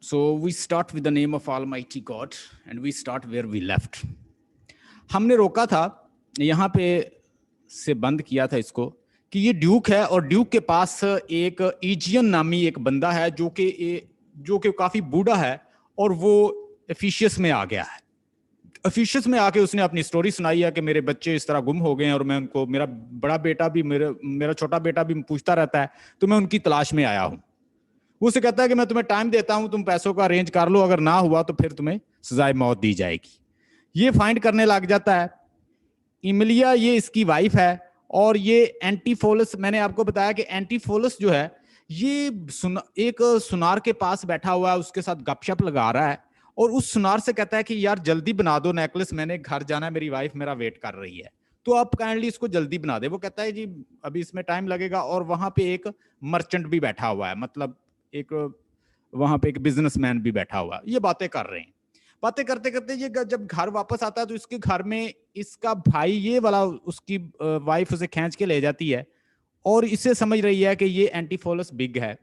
So we start with the name of Almighty God and we start where we left. हमने रोका था यहाँ पे से बंद किया था इसको कि ये ड्यूक है और ड्यूक के पास एक ईजियन नामी एक बंदा है जो कि काफी बूढ़ा है और वो एफिशियस में आ गया है। एफिशियस में आके उसने अपनी स्टोरी सुनाई है कि मेरे बच्चे इस तरह गुम हो गए हैं और मैं उनको, मेरा बड़ा बेटा भी, मेरा छोटा बेटा भी पूछता रहता है, तो मैं उनकी तलाश में आया हूँ। वो उसे कहता है कि मैं तुम्हें टाइम देता हूं, तुम पैसों का अरेंज कर लो, अगर ना हुआ तो फिर तुम्हें सजाए मौत दी जाएगी। ये फाइंड करने लग जाता है। इमिलिया ये इसकी वाइफ है और ये एंटीफोलस, मैंने आपको बताया कि एंटीफोलस जो है ये एक सुनार के पास बैठा हुआ है, उसके साथ गपशप लगा रहा है और उस सुनार से कहता है कि यार जल्दी बना दो नेकलेस, मैंने घर जाना है, मेरी वाइफ मेरा वेट कर रही है, तो आप काइंडली इसको जल्दी बना दे। वो कहता है जी अभी इसमें टाइम लगेगा। और वहां पे एक मर्चेंट भी बैठा हुआ है, मतलब एक वहां पे एक बिजनेसमैन भी बैठा हुआ है। ये बातें कर रहे हैं। बातें करते करते ये जब घर वापस आता है तो इसके घर में इसका भाई ये वाला, उसकी वाइफ उसे खींच के ले जाती है और इससे समझ रही है कि ये एंटीफोलस बिग है।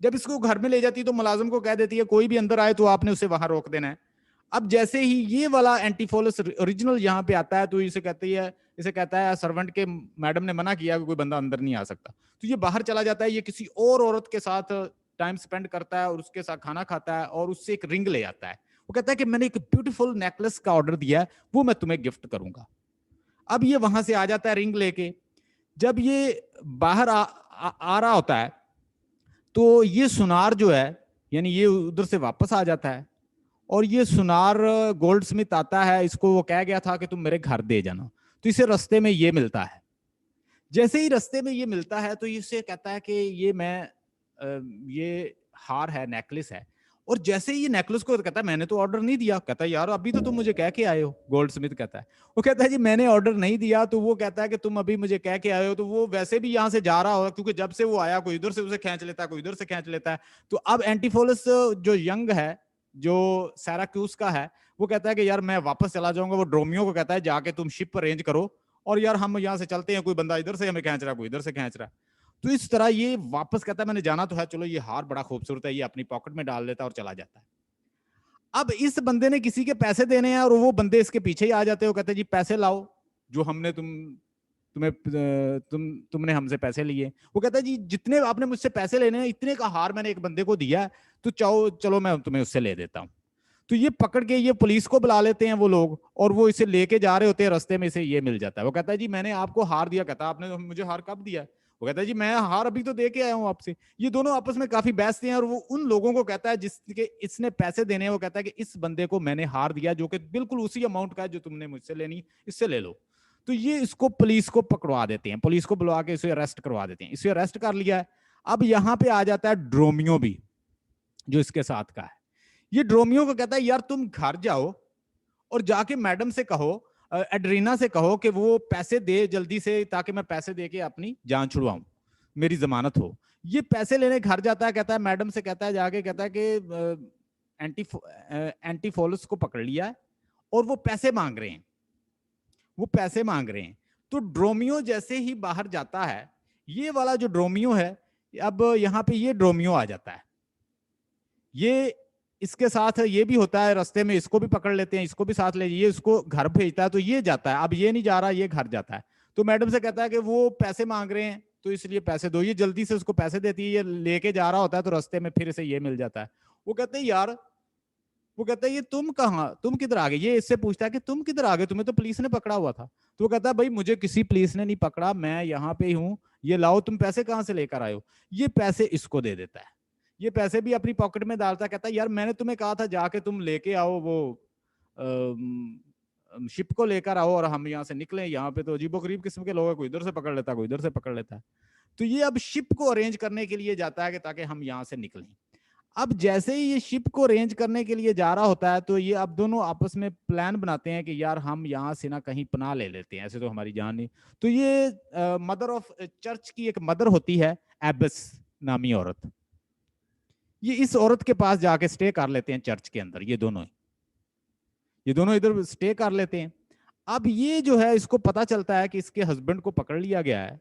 जब इसको घर में ले जाती है तो मुलाजिम को कह देती है कोई भी अंदर आए तो आपने उसे वहां रोक देना है। अब जैसे ही ये वाला एंटीफोलस ओरिजिनल यहाँ पे आता है तो इसे कहता है सर्वेंट के मैडम ने मना किया कि कोई बंदा अंदर नहीं आ सकता। तो ये बाहर चला जाता है, ये किसी और औरत के साथ टाइम स्पेंड करता है और उसके साथ खाना खाता है और उससे एक रिंग ले आता है। वो कहता है कि मैंने एक ब्यूटीफुल नेकलेस का ऑर्डर दिया है, वो मैं तुम्हें गिफ्ट करूंगा। अब ये वहां से आ जाता है रिंग लेके। जब ये बाहर आ रहा होता है तो ये सुनार जो है, यानी ये उधर से वापस आ जाता है और ये सुनार गोल्ड स्मिथ आता है, इसको वो कह गया था कि तुम मेरे घर दे जाना। तो इसे रास्ते में ये मिलता है। जैसे ही रास्ते में ये मिलता है तो इसे कहता है कि ये हार है, नेकलेस है। और जैसे ही ये नेकलेस को कहता है मैंने तो ऑर्डर नहीं दिया, कहता है यार अभी तो तुम मुझे कह के आए हो, गोल्ड स्मिथ कहता है। वो कहता है जी मैंने ऑर्डर नहीं दिया। तो वो कहता है कि तुम अभी मुझे कह के आए हो। तो वो वैसे भी यहाँ से जा रहा होगा क्योंकि जब से वो आया कोई इधर से उसे खींच लेता है, कोई इधर से खींच लेता है। तो अब एंटीफोलस जो यंग है, जो सैराक्यूस का है, वो कहता है कि यार मैं वापस चला जाऊंगा। वो ड्रोमियो को कहता है जाके तुम शिप अरेंज करो और यार हम यहाँ से चलते हैं, कोई बंदा इधर से हमें खींच रहा है, कोई इधर से खींच रहा है। तो इस तरह ये वापस कहता है मैंने जाना तो है, चलो ये हार बड़ा खूबसूरत है, ये अपनी पॉकेट में डाल लेता है और चला जाता है। अब इस बंदे ने किसी के पैसे देने हैं और वो बंदे इसके पीछे ही आ जाते हो, कहते हैं जी पैसे लाओ जो हमने तुमने हमसे पैसे लिए। वो कहता है जी जितने आपने मुझसे पैसे लेने हैं इतने का हार मैंने एक बंदे को दिया है, तो चलो मैं तुम्हें उससे ले देता हूँ। तो ये पकड़ के ये पुलिस को बुला लेते हैं वो लोग और वो इसे लेके जा रहे होते हैं, रास्ते में इसे ये मिल जाता है। वो कहता है जी मैंने आपको हार दिया। कहता है आपने मुझे हार कब दिया? वो कहता है जी मैं हार अभी तो दे के आया हूँ आपसे। ये दोनों आपस में काफी बहसते हैं और वो उन लोगों को कहता है जिसके इसने पैसे देने हैं, वो कहता है कि इस बंदे को मैंने हार दिया जो कि बिल्कुल उसी अमाउंट का है जो तुमने मुझसे लेनी, इससे ले लो। तो ये इसको पुलिस को पकड़वा देते हैं, पुलिस को बुलवा के इसे अरेस्ट करवा देते हैं। इसे अरेस्ट कर लिया है। अब यहाँ पे आ जाता है ड्रोमियो भी, जो इसके साथ का है। ये ड्रोमियो को कहता है यार तुम घर जाओ और जाके मैडम से कहो, एड्रीना से कहो कि वो पैसे दे जल्दी से, ताकि मैं पैसे दे के अपनी जान छुड़वाऊं, मेरी जमानत हो। ये पैसे लेने घर जाता है, कहता है मैडम से, कहता है जाके, कहता है कि एंटीफोलस को पकड़ लिया है और वो पैसे मांग रहे हैं, वो पैसे मांग रहे हैं। तो ड्रोमियो जैसे ही बाहर जाता है, ये वाला जो ड्रोमियो है, अब यहाँ पे ये ड्रोमियो आ जाता है। ये इसके साथ ये भी होता है, रास्ते में इसको भी पकड़ लेते हैं, इसको भी साथ ले, ये उसको घर भेजता है। तो ये जाता है, अब ये नहीं जा रहा, ये घर जाता है। तो मैडम से कहता है कि वो पैसे मांग रहे हैं तो इसलिए पैसे दो। ये जल्दी से उसको पैसे देती है, ये लेके जा रहा होता है तो रास्ते में फिर इसे ये मिल जाता है। वो कहते हैं यार, वो कहता है ये तुम कहाँ, तुम किधर आ गए? ये इससे पूछता है कि तुम किधर आ गए, तुम्हें तो पुलिस ने पकड़ा हुआ था। तो वो कहता है भाई मुझे किसी पुलिस ने नहीं पकड़ा, मैं यहाँ पे ही हूँ, ये लाओ, तुम पैसे कहाँ से लेकर आए हो? ये पैसे इसको दे देता है। ये पैसे भी अपनी पॉकेट में डालता है। कहता है यार मैंने तुम्हें कहा था जाके तुम लेके आओ वो शिप को लेकर आओ और हम यहाँ से निकले। यहाँ पे तो अजीबोगरीब किस्म के लोग हैं, कोई इधर से पकड़ लेता है, कोई इधर से पकड़ लेता है। तो ये अब शिप को अरेंज करने के लिए जाता है कि ताकि हम यहाँ से निकलें। अब जैसे ही ये शिप को अरेंज करने के लिए जा रहा होता है तो ये अब दोनों आपस में प्लान बनाते हैं कि यार हम यहाँ से ना कहीं पनाह ले लेते हैं, ऐसे तो हमारी जान नहीं। तो ये मदर ऑफ चर्च की एक मदर होती है, एबस नामी औरत, ये इस औरत के पास जाके स्टे कर लेते हैं चर्च के अंदर। ये दोनों इधर स्टे कर लेते हैं। अब ये जो है, इसको पता चलता है कि इसके हस्बैंड को पकड़ लिया गया है।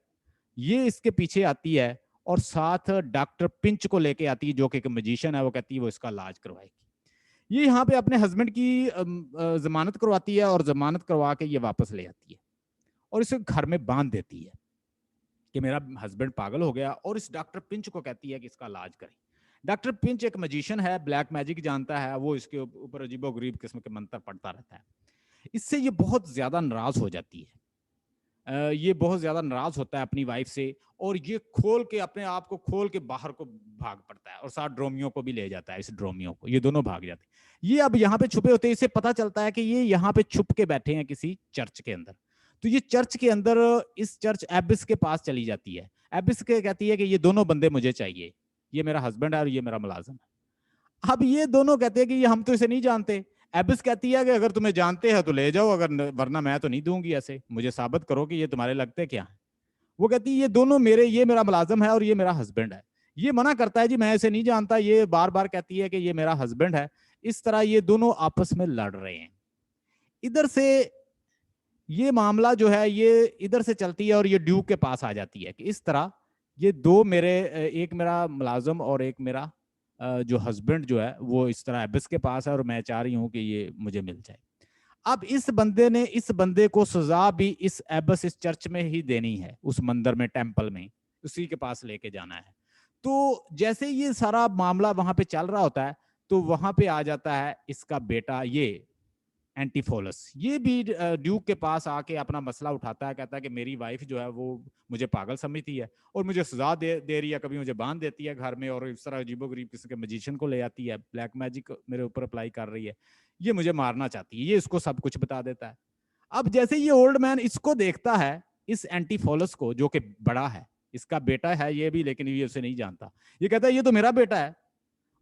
ये इसके पीछे आती है और साथ डॉक्टर पिंच को लेके आती है, जो कि एक मजिशियन है। वो कहती है वो इसका इलाज करवाएगी। ये यहाँ पे अपने हस्बैंड की जमानत करवाती है और जमानत करवा के ये वापस ले आती है और इसे घर में बांध देती है कि मेरा हस्बैंड पागल हो गया, और इस डॉक्टर पिंच को कहती है कि इसका इलाज करें। डॉक्टर पिंच एक मजिशियन है, ब्लैक मैजिक जानता है, वो इसके ऊपर अजीबोगरीब किस्म के मंत्र पढ़ता रहता है। इससे ये बहुत ज्यादा नाराज हो जाती है। ये बहुत ज्यादा नाराज होता है अपनी वाइफ से, और ये खोल के अपने आप को खोल के बाहर को भाग पड़ता है और साथ ड्रोमियो को भी ले जाता है। इस ड्रोमियो को ये दोनों भाग जाते हैं। ये अब यहाँ पे छुपे होते हैं। इसे पता चलता है कि ये यहाँ पे छुप के बैठे हैं किसी चर्च के अंदर। तो ये चर्च के अंदर, इस चर्च एबिस के पास चली जाती है। एबिस के कहती है कि ये दोनों बंदे मुझे चाहिए, ये मेरा हस्बैंड है और ये मेरा मुलाजिम है। अब ये दोनों कहते हैं कि ये हम तो इसे नहीं जानते। एबिस कहती है कि अगर तुम्हें जानते हैं तो ले जाओ, अगर वरना मैं तो नहीं दूंगी, ऐसे मुझे साबित करो कि ये तुम्हारे लगते क्या है। वो कहती है ये दोनों मेरे, ये मेरा मुलाजिम है और ये मेरा हस्बैंड है। ये मना करता है जी मैं इसे नहीं जानता। ये बार बार कहती है कि ये मेरा हस्बैंड है। इस तरह ये दोनों आपस में लड़ रहे हैं। इधर से ये मामला जो है ये इधर से चलती है और ये ड्यूक के पास आ जाती है कि इस तरह ये दो मेरे, एक मेरा मुलाजिम और एक मेरा जो हस्बैंड जो है वो इस तरह एबिस के पास है और मैं चाह रही हूँ कि ये मुझे मिल जाए। अब इस बंदे ने इस बंदे को सजा भी इस एबस, इस चर्च में ही देनी है, उस मंदिर में, टेंपल में, उसी के पास लेके जाना है। तो जैसे ये सारा मामला वहां पे चल रहा होता है तो वहां पे आ जाता है इसका बेटा, ये एंटीफोलस। ये भी ड्यूक के पास आके अपना मसला उठाता है। कहता है कि मेरी वाइफ जो है वो मुझे पागल समझती है और मुझे सजा दे रही है, कभी मुझे बांध देती है घर में और इस तरह अजीबोगरीब किसी के मजिशियन को ले आती है, ब्लैक मैजिक मेरे ऊपर अप्लाई कर रही है, ये मुझे मारना चाहती है। ये इसको सब कुछ बता देता है। अब जैसे ये ओल्ड मैन इसको देखता है, इस एंटीफोलस को, जो कि बड़ा है, इसका बेटा है ये भी, लेकिन ये उसे नहीं जानता। ये कहता है ये तो मेरा बेटा है।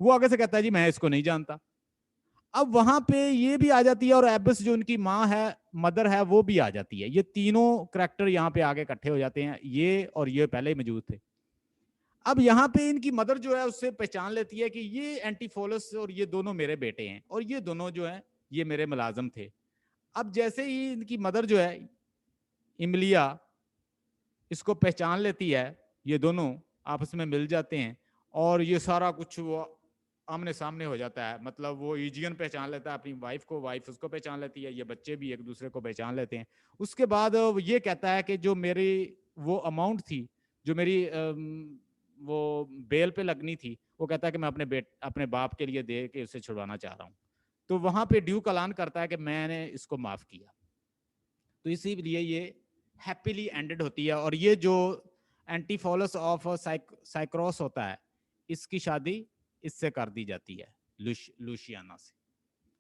वो आगे से कहता है जी मैं इसको नहीं जानता। अब वहां पे ये भी आ जाती है और एबिस जो उनकी माँ है, मदर है, वो भी आ जाती है। ये तीनों करेक्टर यहाँ पे आगे इकट्ठे हो जाते हैं। ये और ये पहले ही मौजूद थे। अब यहाँ पे इनकी मदर जो है उससे पहचान लेती है कि ये एंटीफोलस और ये दोनों मेरे बेटे हैं और ये दोनों जो है ये मेरे मुलाजिम थे। अब जैसे ही इनकी मदर जो है इमलिया इसको पहचान लेती है, ये दोनों आपस में मिल जाते हैं और ये सारा कुछ वो आमने सामने हो जाता है। मतलब वो ईजियन पहचान लेता है अपनी वाइफ को, वाइफ उसको पहचान लेती है, ये बच्चे भी एक दूसरे को पहचान लेते हैं। उसके बाद ये कहता है कि जो मेरी वो अमाउंट थी, जो मेरी वो बेल पे लगनी थी, वो कहता है कि मैं अपने बाप के लिए दे के उसे छुड़वाना चाह रहा हूँ। तो वहां पे ड्यूक ऐलान करता है कि मैंने इसको माफ किया। तो इसीलिए ये हैप्पीली एंडेड होती है। और ये जो एंटीफोलस ऑफ साइक्रोस होता है, इसकी शादी इससे कर दी जाती है, लुशियाना से।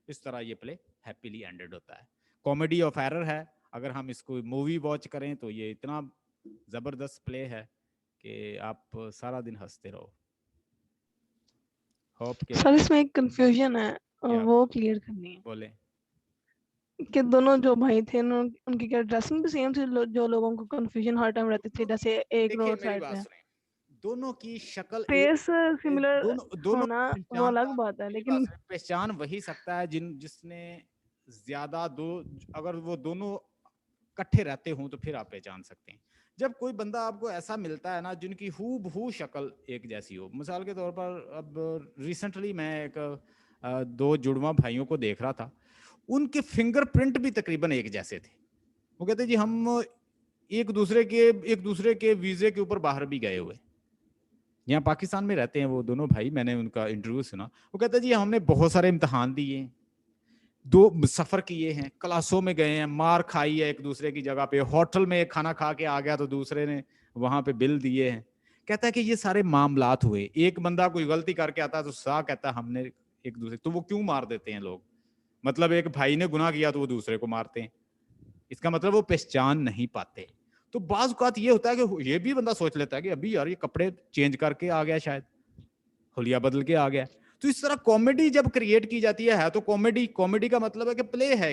इस तरह ये प्ले हैप्पीली एंडेड होता है। कॉमेडी ऑफ एरर है। अगर हम इसको मूवी वॉच करें तो ये इतना जबरदस्त प्ले है कि आप सारा दिन हंसते रहो। होप के सर इसमें एक कंफ्यूजन है, क्या वो क्लियर करनी है बोले कि दोनों जो भाई थे उनकी क्या ड्रेसिंग भी सेम थी? जो लोगों को कंफ्यूजन हर टाइम रहती थी, जैसे एक देखिए रोड मेरी साइड बात पे सुने, दोनों की शक्ल फेस सिमिलर दोनों दोनों होना की वो पहचान अलग बात है, मेरी बात लेकिन सुने, पहचान वही सकता है जिसने ज्यादा दो, अगर वो दोनों इकट्ठे रहते हों तो फिर आप पहचान सकते हैं। जब कोई बंदा आपको ऐसा मिलता है ना जिनकी हूबहू शक्ल एक जैसी हो, मिसाल के तौर पर अब रिसेंटली मैं एक दो जुड़वा भाइयों को देख रहा था, उनके फिंगरप्रिंट भी तकरीबन एक जैसे थे। वो कहते जी हम एक दूसरे के वीजे के ऊपर बाहर भी गए हुए, यहाँ पाकिस्तान में रहते हैं वो दोनों भाई, मैंने उनका इंटरव्यू सुना। वो कहता जी हमने बहुत सारे इम्तहान दिए हैं, दो सफर किए हैं, क्लासों में गए हैं, मार खाई है एक दूसरे की जगह पे, होटल में खाना खा के आ गया तो दूसरे ने वहां पे बिल दिए हैं। कहता है कि ये सारे मामलात हुए। एक बंदा कोई गलती करके आता है तो सा कहता है हमने एक दूसरे, तो वो क्यों मार देते हैं लोग? मतलब एक भाई ने गुनाह किया तो वो दूसरे को मारते हैं, इसका मतलब वो पहचान नहीं पाते। तो बाज औकात ये होता है कि ये भी बंदा सोच लेता है कि अभी यार ये कपड़े चेंज करके आ गया, शायद हुलिया बदल के आ गया। तो इस तरह कॉमेडी जब क्रिएट की जाती है तो कॉमेडी, कॉमेडी का मतलब है कि प्ले है,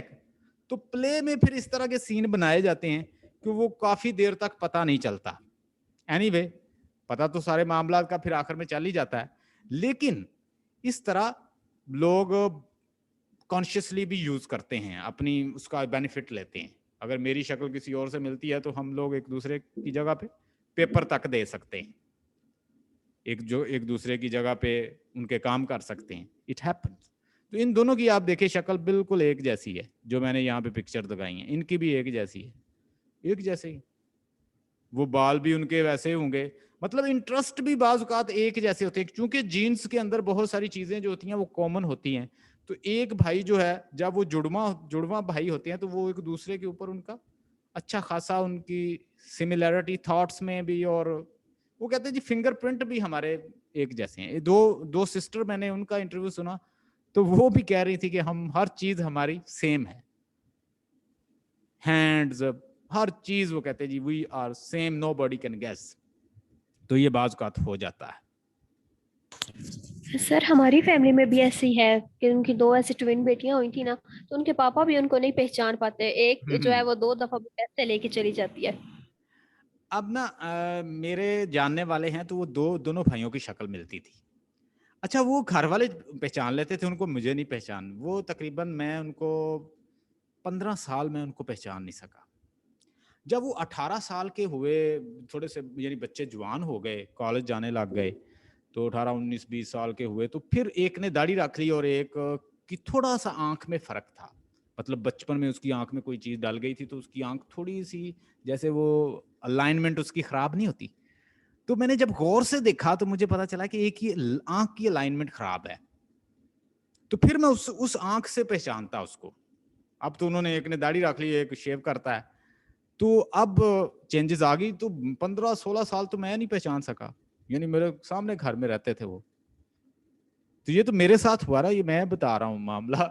तो प्ले में फिर इस तरह के सीन बनाए जाते हैं कि वो काफी देर तक पता नहीं चलता। एनीवे पता तो सारे मामला का फिर आखिर में चल ही जाता है, लेकिन इस तरह लोग कॉन्शियसली भी यूज करते हैं, अपनी उसका बेनिफिट लेते हैं। अगर मेरी शक्ल किसी और से मिलती है तो हम लोग एक दूसरे की जगह पे पेपर तक दे सकते हैं। एक दूसरे की जगह पे उनके काम कर सकते हैं, इट हैपन्स। तो इन दोनों की आप देखिए शक्ल बिल्कुल एक जैसी है, जो मैंने यहाँ पे पिक्चर लगाई है इनकी भी एक जैसी है, एक जैसे ही। वो बाल भी उनके वैसे होंगे, मतलब इंटरेस्ट भी बाज़ औक़ात एक जैसे होते हैं, क्योंकि जीन्स के अंदर बहुत सारी चीजें जो होती हैं वो कॉमन होती हैं। तो एक भाई जो है, जब वो जुड़वा भाई होते हैं तो वो एक दूसरे के ऊपर उनका अच्छा खासा उनकी सिमिलैरिटी थॉट्स में भी, और वो कहते हैं जी फिंगरप्रिंट भी हमारे एक जैसे हैं। दो सिस्टर, मैंने उनका इंटरव्यू सुना तो वो भी कह रही थी कि हम हर चीज हमारी सेम है, हैंड्स, हर चीज वो कहते हैं जी we are same, nobody can guess. तो ये बाज़ औक़ात हो जाता है। सर हमारी फैमिली में भी ऐसी है कि उनकी 2 ऐसी ट्विन बेटियां हुई थी ना, तो उनके पापा भी उनको नहीं पहचान पाते। एक जो है वो 2 दफा ऐसे लेके चली जाती है। अब ना मेरे जानने वाले हैं तो वो दोनों भाइयों की शक्ल मिलती थी। अच्छा, वो घर वाले पहचान लेते थे उनको, मुझे नहीं पहचान। वो तकरीबन मैं उनको 15 साल में उनको पहचान नहीं सका। जब वो 18 साल के हुए, थोड़े से यानी बच्चे जवान हो गए, कॉलेज जाने लग गए, तो 18 19 20 साल के हुए, तो फिर एक ने दाढ़ी रख ली और एक की थोड़ा सा आंख में फर्क था। मतलब बचपन में उसकी आंख में कोई चीज डल गई थी तो उसकी आंख थोड़ी सी, जैसे वो अलाइनमेंट उसकी खराब नहीं होती। तो मैंने जब गौर से देखा तो मुझे पता चला कि एक ही आंख की अलाइनमेंट खराब है। तो फिर मैं उस आंख से पहचानता उसको। अब तो उन्होंने, एक ने दाढ़ी रख ली, एक शेव करता है, तो अब चेंजेस आ गई। तो 15-16 साल तो मैं नहीं पहचान सका, यानी मेरे सामने घर में रहते थे वो। तो ये तो मेरे साथ हुआ रहा, ये मैं बता रहा हूँ मामला।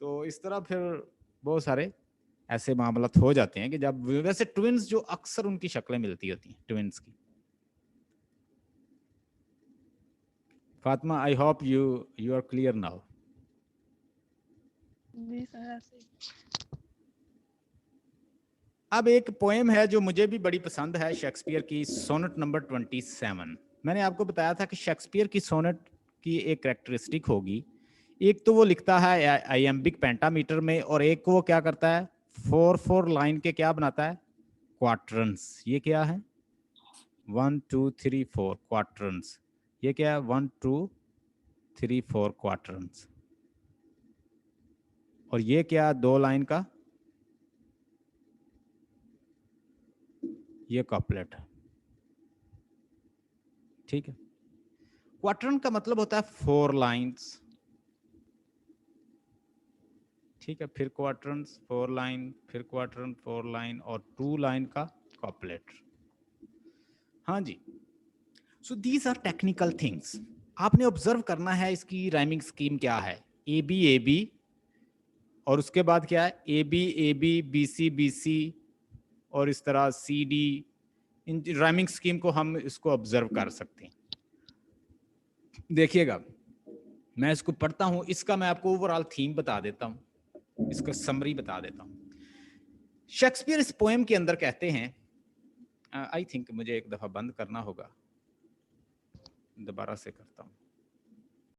तो इस तरह फिर बहुत सारे ऐसे मामला हो जाते हैं कि जब, वैसे ट्विन्स जो अक्सर उनकी शक्लें मिलती होती हैं ट्विन्स की। Fatima, I hope you are clear now. जी सर ऐसे ही। अब एक पोएम है जो मुझे भी बड़ी पसंद है, शेक्सपियर की सोनेट नंबर 27। मैंने आपको बताया था कि शेक्सपियर की सोनेट की एक कैरेक्टरिस्टिक होगी, एक तो वो लिखता है आइएम्बिक पेंटामीटर में, और एक को वो क्या करता है, 4-4 लाइन के क्या बनाता है, क्वार्टरन्स। ये क्या है, 1 2 3 4 क्वार्टरन्स। ये क्या है, 1 2 3 4 क्वार्टरन्स। और ये क्या, 2 लाइन का, ये कपलेट। ठीक है, क्वार्टरन का मतलब होता है 4 लाइन्स। ठीक है, फिर क्वार्टरन्स 4 लाइन, फिर क्वार्टरन 4 लाइन, और 2 लाइन का कपलेट। हाँ जी। So these are technical things. आपने ऑब्जर्व करना है इसकी राइमिंग स्कीम क्या है, ए बी, और उसके बाद क्या है, ए बी बी सी, और इस तरह सी डी। इन राइमिंग स्कीम को हम इसको ऑब्जर्व कर सकते हैं। देखिएगा, मैं इसको पढ़ता हूं, इसका मैं आपको ओवरऑल थीम बता देता हूं, इसका समरी बता देता हूं। शेक्सपियर इस पोएम के अंदर कहते हैं, आई थिंक मुझे एक दफा बंद करना होगा, दोबारा से करता हूं।